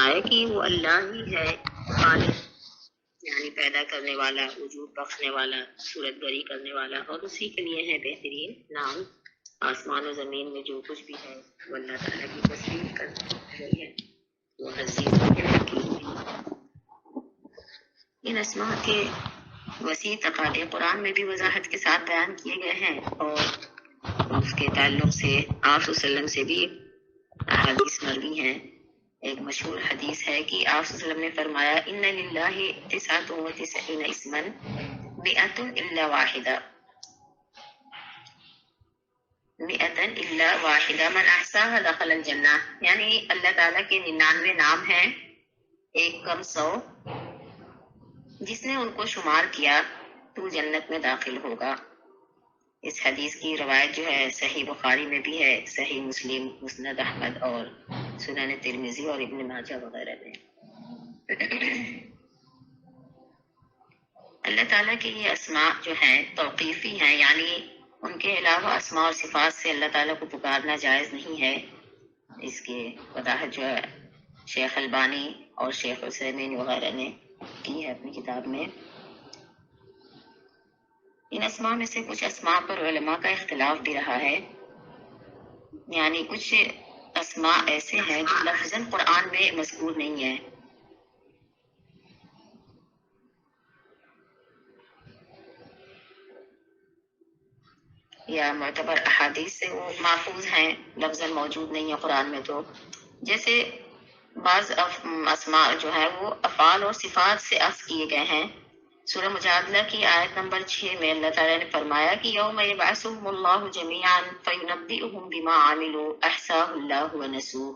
فرمایا کہ وہ اللہ ہی ہے خالق، یعنی پیدا کرنے والا، وجود بخشنے والا، صورت گری کرنے والا، اور اسی کے لیے ہے بہترین نام۔ آسمان و زمین میں جو کچھ بھی ہے وہ اللہ تعالیٰ کی تصویر کر رہی ہے، وہ عزیز حکیم بھی۔ ان اسماء کے وسیع تقاضے قرآن میں بھی وضاحت کے ساتھ بیان کیے گئے ہیں، اور اس کے تعلق سے آپ صلی اللہ علیہ وسلم سے بھی احادیث مروی ہیں۔ ایک مشہور حدیث ہے کہ آپ صلی اللہ علیہ وسلم نے فرمایا ان للہ 99 اسما 100 الا واحدہ، 100 الا واحدہ من احصاها دخل الجنہ، یعنی اللہ تعالیٰ کے 99 نام ہیں، ایک کم 100، جس نے ان کو شمار کیا تو جنت میں داخل ہوگا۔ اس حدیث کی روایت جو ہے صحیح بخاری میں بھی ہے، صحیح مسلم، مسند احمد اور سنن ترمذی اور ابن ماجہ وغیرہ میں۔ اللہ تعالیٰ کے یہ اسماء جو ہیں توقیفی ہیں، یعنی ان کے علاوہ اسماء اور صفات سے اللہ تعالیٰ کو پکارنا جائز نہیں ہے۔ اس کی وضاحت جو ہے شیخ البانی اور شیخ عثیمین وغیرہ نے کی ہے اپنی کتاب میں۔ ان اسماء میں سے کچھ اسماء پر علماء کا اختلاف بھی رہا ہے، یعنی کچھ اسماء ایسے ہیں جو لفظاً قرآن میں مذکور نہیں ہیں، یا معتبر احادیث سے وہ محفوظ ہیں، لفظاً موجود نہیں ہے قرآن میں۔ تو جیسے بعض اسماء جو ہے وہ افعال اور صفات سے اخذ کیے گئے ہیں۔ سورہ مجادلہ کی آیت نمبر 6 میں اللہ تعالیٰ نے فرمایا کہ یوم یبعثهم اللہ جمیعا فینبئهم بما عملوا احصاہ اللہ ونسوہ۔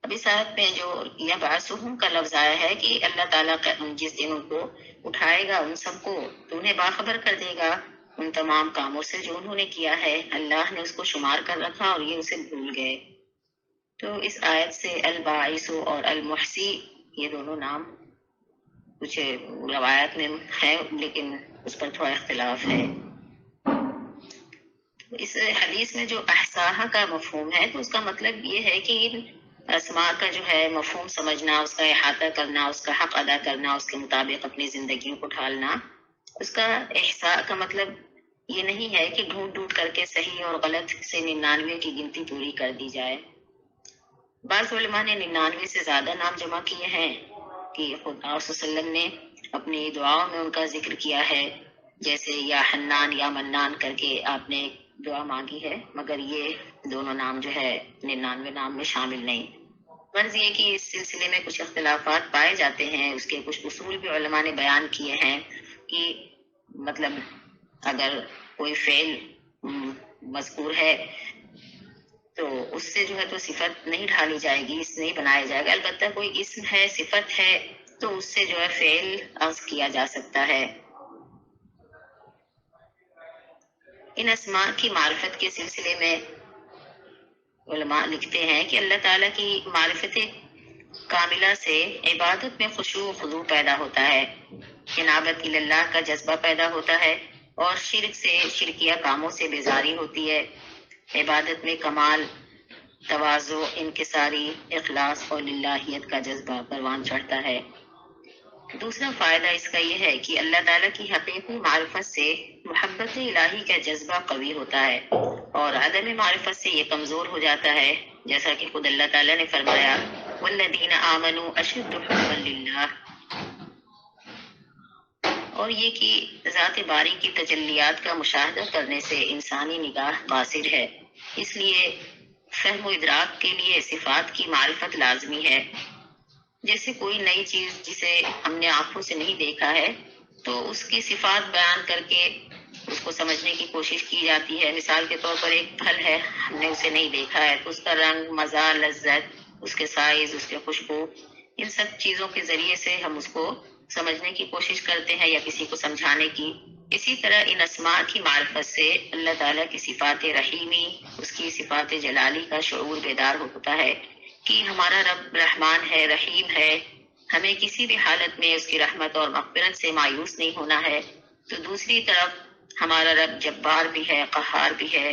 اب اس آیت میں جو یبعثهم کا لفظ آیا ہے کہ اللہ تعالیٰ جس دن ان کو اٹھائے گا ان سب کو، تو انہیں باخبر کر دے گا ان تمام کاموں سے جو انہوں نے کیا ہے، اللہ نے اس کو شمار کر رکھا اور یہ اسے بھول گئے۔ تو اس آیت سے الباعث اور المحصی یہ دونوں نام کچھ روایت میں ہے، لیکن اس پر تھوڑا اختلاف ہے۔ اس حدیث میں جو احصاہ کا مفہوم ہے تو اس کا مطلب یہ ہے کہ ان اسماء کا جو ہے مفہوم سمجھنا، اس کا احاطہ کرنا، اس کا حق ادا کرنا، اس کے مطابق اپنی زندگیوں کو ڈھالنا۔ اس کا احصاء کا مطلب یہ نہیں ہے کہ ڈھونڈ ڈھونڈ کر کے صحیح اور غلط سے 99 کی گنتی پوری کر دی جائے۔ بعض علماء نے 99 سے زیادہ نام جمع کیے ہیں کہ خود آپ صلی اللہ علیہ وسلم نے اپنی دعاؤں میں ان کا ذکر کیا ہے، جیسے یا حنان یا منان کر کے آپ نے دعا مانگی ہے، مگر یہ دونوں نام جو ہے 99 نام میں شامل نہیں۔ غرض یہ کہ اس سلسلے میں کچھ اختلافات پائے جاتے ہیں، اس کے کچھ اصول بھی علماء نے بیان کیے ہیں کہ مطلب اگر کوئی فعل مذکور ہے تو اس سے جو ہے تو صفت نہیں ڈھالی جائے گی، اس نہیں بنایا جائے گا، البتہ کوئی اسم ہے، صفت ہے، تو اس سے جو ہے فعل اخذ کیا جا سکتا ہے۔ ان اسماء کی معرفت کے سلسلے میں علماء لکھتے ہیں کہ اللہ تعالیٰ کی معرفت کاملہ سے عبادت میں خشوع و خضوع پیدا ہوتا ہے، انابت اللہ کا جذبہ پیدا ہوتا ہے، اور شرک سے، شرکیہ کاموں سے بیزاری ہوتی ہے۔ عبادت میں کمال، تواضع، انکساری، اخلاص اور للہیت کا جذبہ پروان چڑھتا ہے۔ دوسرا فائدہ اس کا یہ ہے کہ اللہ تعالیٰ کی حقیقی معرفت سے محبت الہی کا جذبہ قوی ہوتا ہے، اور عدم معرفت سے یہ کمزور ہو جاتا ہے، جیسا کہ خود اللہ تعالیٰ نے فرمایا والذین آمنوا اشد حبا للہ۔ اور یہ کہ ذات باری کی تجلیات کا مشاہدہ کرنے سے انسانی نگاہ قاصر ہے، اس لیے فہم و ادراک کے لیے صفات کی معرفت لازمی ہے۔ جیسے کوئی نئی چیز جسے ہم نے آنکھوں سے نہیں دیکھا ہے تو اس کی صفات بیان کر کے اس کو سمجھنے کی کوشش کی جاتی ہے۔ مثال کے طور پر ایک پھل ہے، ہم نے اسے نہیں دیکھا ہے تو اس کا رنگ، مزہ، لذت، اس کے سائز، اس کے خوشبو، ان سب چیزوں کے ذریعے سے ہم اس کو سمجھنے کی کوشش کرتے ہیں یا کسی کو سمجھانے کی۔ اسی طرح ان اسماء کی معرفت سے اللہ تعالیٰ کی صفات رحیمی، اس کی صفات جلالی کا شعور بیدار ہوتا ہے کہ ہمارا رب رحمان ہے، رحیم ہے، ہمیں کسی بھی حالت میں اس کی رحمت اور مغفرت سے مایوس نہیں ہونا ہے۔ تو دوسری طرف ہمارا رب جبار بھی ہے، قہار بھی ہے،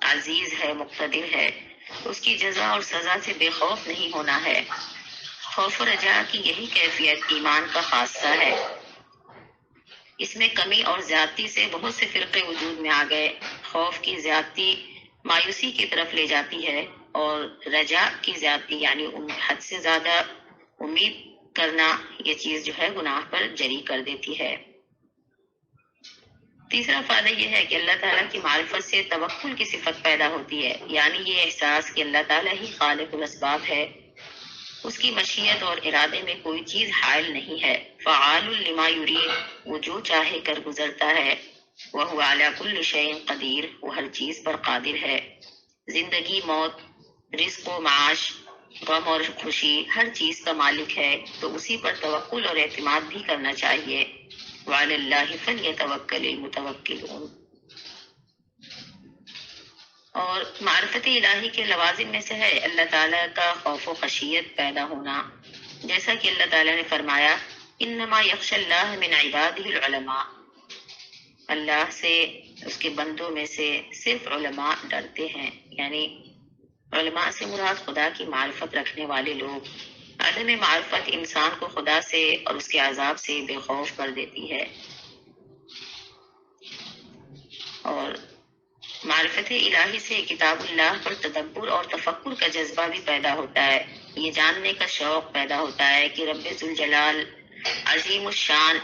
عزیز ہے، مقتدر ہے، اس کی جزا اور سزا سے بے خوف نہیں ہونا ہے۔ خوف و رجا کی یہی کیفیت ایمان کا خاصہ ہے۔ اس میں کمی اور زیادتی سے بہت سے فرقے وجود میں آ گئے۔ خوف کی زیادتی مایوسی کی طرف لے جاتی ہے، اور رجا کی زیادتی یعنی حد سے زیادہ امید کرنا، یہ چیز جو ہے گناہ پر جری کر دیتی ہے۔ تیسرا فائدہ یہ ہے کہ اللہ تعالیٰ کی معرفت سے توکل کی صفت پیدا ہوتی ہے، یعنی یہ احساس کہ اللہ تعالیٰ ہی خالق الاسباب ہے، اس کی مشیت اور ارادے میں کوئی چیز حائل نہیں ہے۔ فعال لما یرید، وہ جو چاہے کر گزرتا ہے۔ وہو علی کل شیء قدیر، وہ ہر چیز پر قادر ہے۔ زندگی، موت، رزق و معاش، غم اور خوشی، ہر چیز کا مالک ہے، تو اسی پر توکل اور اعتماد بھی کرنا چاہیے۔ وعلی اللہ فلیتوکل المتوکلون۔ اور معرفت الہی کے لوازم میں سے ہے اللہ تعالیٰ کا خوف و خشیت پیدا ہونا، جیسا کہ اللہ تعالیٰ نے فرمایا انما یخشی اللہ من عبادہ العلماء، اللہ سے، اس کے بندوں میں سے صرف علماء ڈرتے ہیں، یعنی علماء سے مراد خدا کی معرفت رکھنے والے لوگ۔ عدم معرفت انسان کو خدا سے اور اس کے عذاب سے بے خوف کر دیتی ہے، اور معرفت الہی سے کتاب اللہ پر تدبر اور تفکر کا جذبہ بھی پیدا ہوتا ہے۔ یہ جاننے کا شوق پیدا ہوتا ہے کہ رب ذوالجلال عظیم الشان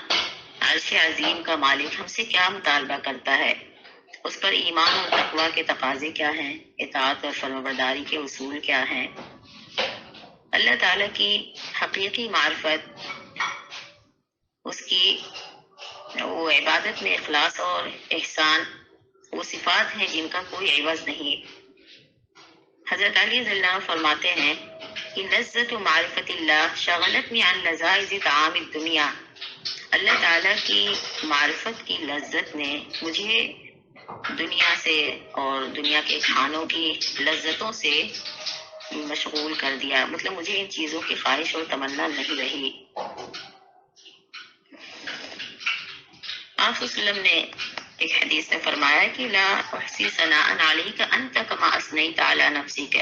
عرش عظیم کا مالک ہم سے کیا مطالبہ کرتا ہے، اس پر ایمان اور تقوی کے تقاضے کیا ہیں، اطاعت اور فرمانبرداری کے اصول کیا ہیں۔ اللہ تعالیٰ کی حقیقی معرفت، اس کی وہ عبادت میں اخلاص اور احسان، وہ صفات ہیں جن کا کوئی عوض نہیں۔ حضرت علی رضی اللہ عنہ فرماتے ہیں کہ لذت و معرفت اللہ شغلتنی عن لذائذ طعام الدنیا، اللہ تعالیٰ کی معرفت کی لذت نے مجھے دنیا سے اور دنیا کے کھانوں کی لذتوں سے مشغول کر دیا، مطلب مجھے ان چیزوں کی خواہش اور تمنا نہیں رہی۔ آپ صلی اللہ علیہ وسلم نے ایک حدیث میں فرمایا کہ لا احصی ثناء علیک انت کما اثنیت علی نفسک،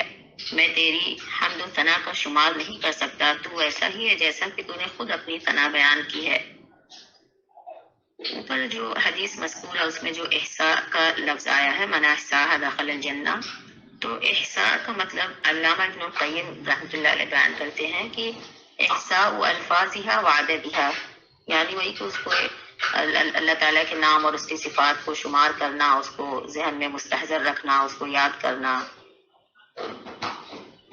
میں تیری حمد و ثنا کا شمار نہیں کر سکتا، تو ایسا ہی ہے جیسا کہ تو نے خود اپنی ثنا بیان کی ہے۔ اوپر جو حدیث مذکور ہے اس میں جو احصاء کا لفظ آیا ہے، من احصاها دخل الجنہ، تو احصاء کا مطلب علامہ ابن القیم رحمۃ اللہ علیہ بیان کرتے ہیں کہ احصاء الفاظها وعددها، یعنی وہی کہ اس کو اللہ تعالیٰ کے نام اور اس کی صفات کو شمار کرنا، اس کو ذہن میں مستحضر رکھنا، اس کو یاد کرنا۔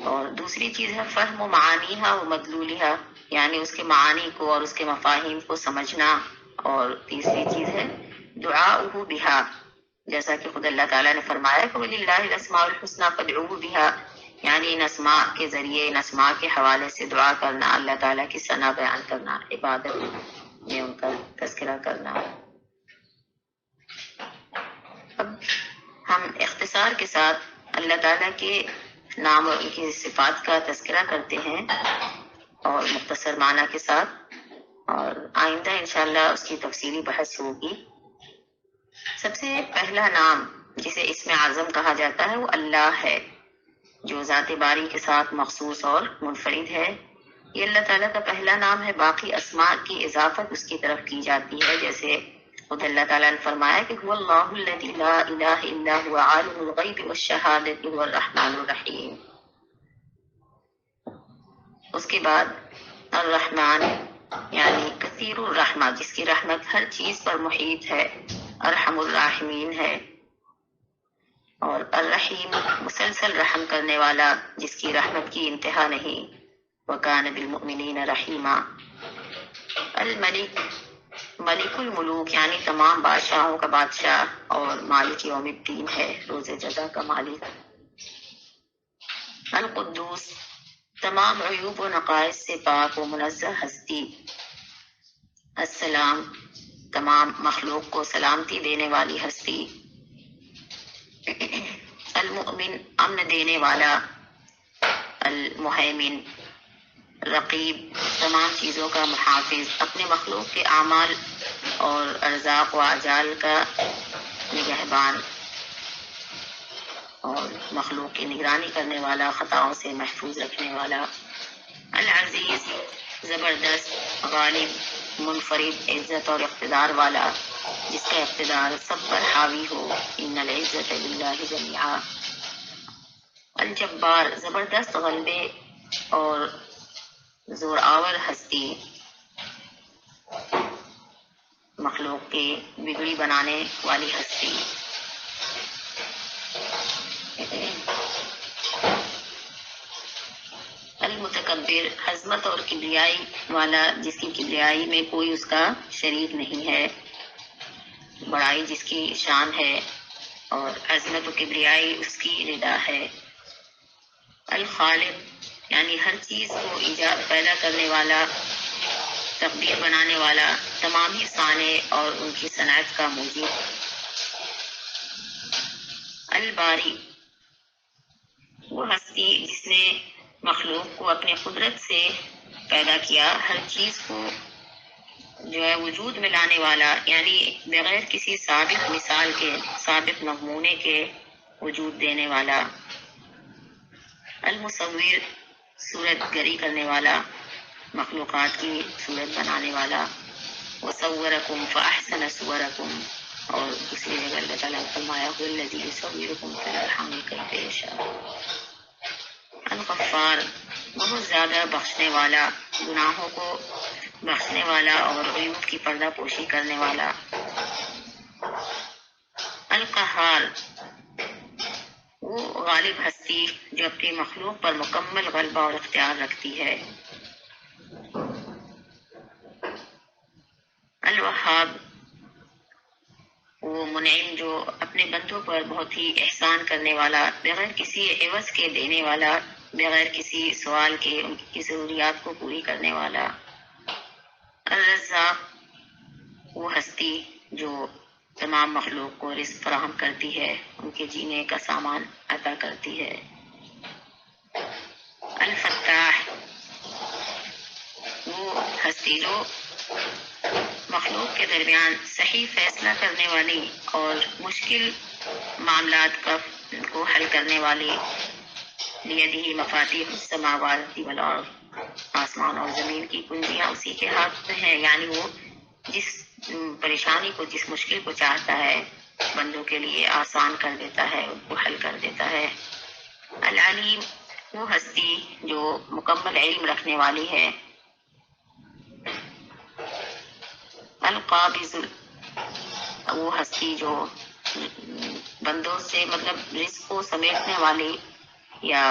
اور دوسری چیز ہے فہم و معانیہا و مدلولہا، یعنی اس کے معانی کو اور اس کے مفاہیم کو سمجھنا۔ اور تیسری چیز ہے دعاؤہ بہا، جیسا کہ خود اللہ تعالیٰ نے فرمایا کہ وَلِلَّهِ الْأَسْمَاءُ الْحُسْنَىٰ فَادْعُوهُ بِهَا، یعنی ان اسماء کے ذریعے، ان اسماء کے حوالے سے دعا کرنا، اللہ تعالیٰ کی ثنا بیان کرنا، عبادت میں ان کا تذکرہ کرنا۔ اب ہم اختصار کے ساتھ اللہ تعالیٰ کے نام اور ان کی صفات کا تذکرہ کرتے ہیں، اور مختصر معنی کے ساتھ، اور آئندہ انشاءاللہ اس کی تفصیلی بحث ہوگی۔ سب سے پہلا نام جسے اسم اعظم کہا جاتا ہے وہ اللہ ہے، جو ذات باری کے ساتھ مخصوص اور منفرد ہے۔ یہ اللہ تعالیٰ کا پہلا نام ہے، باقی اسماء کی اضافت اس کی طرف کی جاتی ہے، جیسے خود اللہ تعالیٰ نے فرمایا کہ هو اللہ الذی لا الہ الا هو عالم الغیب والشہادۃ هو الرحمن الرحیم۔ اس کے بعد الرحمن، یعنی کثیر الرحمہ، جس کی رحمت ہر چیز پر محیط ہے، ارحم الراحمین ہے۔ اور الرحیم، مسلسل رحم کرنے والا، جس کی رحمت کی انتہا نہیں، وکان بالمؤمنین رحیما۔ الملک، ملک الملوک، یعنی تمام بادشاہوں کا بادشاہ، اور مالک یوم الدین ہے، روز جزا کا مالک۔ القدوس، تمام عیوب و نقائص سے پاک و منزہ ہستی۔ السلام، تمام مخلوق کو سلامتی دینے والی ہستی۔ المؤمن، امن دینے والا۔ المہیمن، رقیب، تمام چیزوں کا محافظ، اپنے مخلوق کے اعمال اور ارزاق و اجال کا نگہبان۔ اور مخلوق کی نگرانی کرنے والا، خطاؤں سے محفوظ رکھنے والا، العزیز زبردست، غالب، منفرد عزت اور اقتدار والا، جس کا اقتدار سب پر حاوی ہو، ان العزت للہ جمیعا، الجبار زبردست غلبے اور زور آور ہستی، مخلوق کے بگڑی بنانے والی ہستی، المتکبر عظمت اور کبریائی والا، جس کی کبریائی میں کوئی اس کا شریک نہیں ہے، بڑائی جس کی شان ہے اور عظمت و کبریائی اس کی ردا ہے، الخالق یعنی ہر چیز کو ایجاد پیدا کرنے والا، تقدیر بنانے والا، تمام ہی صانع اور ان کی صنعت کا موجود، الباری وہ ہستی جس نے مخلوق کو اپنے قدرت سے پیدا کیا، ہر چیز کو جو ہے وجود میں لانے والا، یعنی بغیر کسی سابق مثال کے، سابق نمونے کے وجود دینے والا، المصور صورت گری کرنے والا، مخلوقات کی صورت بنانے والا، وصورکم فاحسن صورکم، اور دوسری جگہ اللہ تعالیٰ نے فرمایا هو الذی یصورکم فی الارحام کیف یشاء، الغفار بہت زیادہ بخشنے والا، گناہوں کو بخشنے والا اور عیوب کی پردہ پوشی کرنے والا، القہار وہ غالب ہستی جو اپنی مخلوق پر مکمل غلبہ اور اختیار رکھتی ہے، الوہاب وہ منعم جو اپنے بندوں پر بہت ہی احسان کرنے والا، بغیر کسی عوض کے دینے والا، بغیر کسی سوال کے ان کی ضروریات کو پوری کرنے والا، الرزاق وہ ہستی جو تمام مخلوق کو رزق فراہم کرتی ہے، ان کے جینے کا سامان عطا کرتی ہے، الفتاح وہ ہستی جو مخلوق کے درمیان صحیح فیصلہ کرنے والی اور مشکل معاملات کو حل کرنے والی، لیدہ مفاتیح السماوات والارض آسمان اور زمین کی کنجیاں اسی کے ہاتھ میں ہیں، یعنی وہ جس پریشانی کو، جس مشکل کو چاہتا ہے بندوں کے لیے آسان کر دیتا ہے، ان کو حل کر دیتا ہے، العلیم وہ ہستی جو مکمل علم رکھنے والی ہے، القابض وہ ہستی جو بندوں سے مطلب رزق کو سمیٹنے والی یا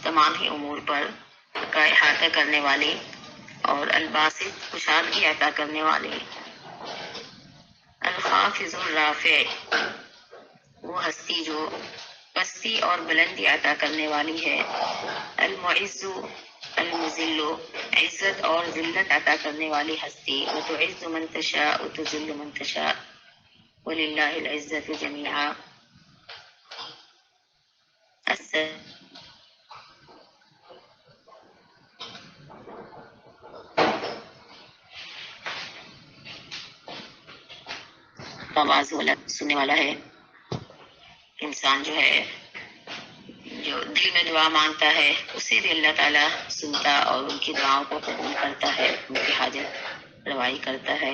تمام ہی امور پر کا احاطہ کرنے والی، اور الباسط کشادگی عطا کرنے والی، الخافض الرافع وہ ہستی جو پستی اور بلندی عطا کرنے والی ہے، المعز المذل عزت اور ذلت عطا کرنے والی ہستی، وتعز من تشاء وتذل من تشاء وللہ العزت جمیعا، آواز والا سننے والا ہے، انسان جو ہے جو دل میں دعا مانگتا ہے اسے بھی اللہ تعالیٰ سنتا اور ان کی دعاؤں کو قبول کرتا ہے، ان کی حاجت روائی کرتا ہے،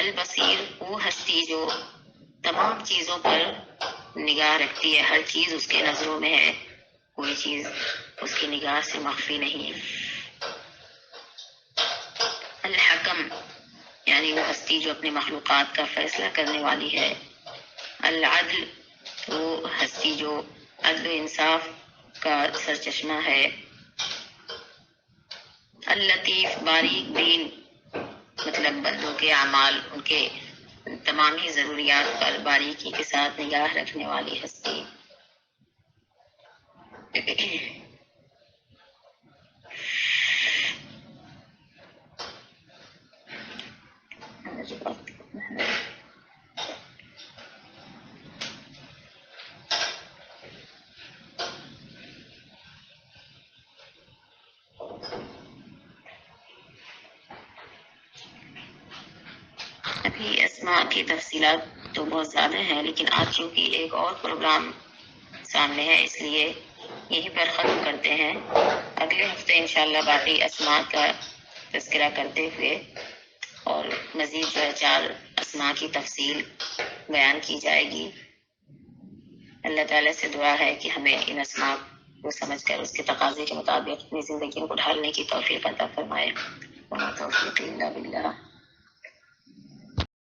البصیر وہ ہستی جو تمام چیزوں پر نگاہ رکھتی ہے، ہر چیز اس کے نظروں میں ہے، کوئی چیز اس کی نگاہ سے مخفی نہیں، الحکم یعنی وہ ہستی جو اپنے مخلوقات کا فیصلہ کرنے والی ہے، العدل وہ ہستی جو عدل و انصاف کا سرچشمہ ہے، اللطیف باریک بین مطلب بندوں کے اعمال، ان کے تمام ہی ضروریات پر باریکی کے ساتھ نگاہ رکھنے والی ہستی، ابھی اسماء کی تفصیلات وقت تو بہت زیادہ ہے، لیکن آج چونکہ ایک اور پروگرام سامنے ہے، اس لیے یہیں پر ختم کرتے ہیں۔ اگلے ہفتے انشاءاللہ باقی اسماء کا تذکرہ کرتے ہوئے اور مزید جو ہے 4 اسماء کی تفصیل بیان کی جائے گی۔ اللہ تعالیٰ سے دعا ہے کہ ہمیں ان اسماء کو سمجھ کر اس کے تقاضے کے مطابق اپنی زندگیوں کو ڈھالنے کی توفیق عطا فرمائے۔ وما توفیقی الا باللہ۔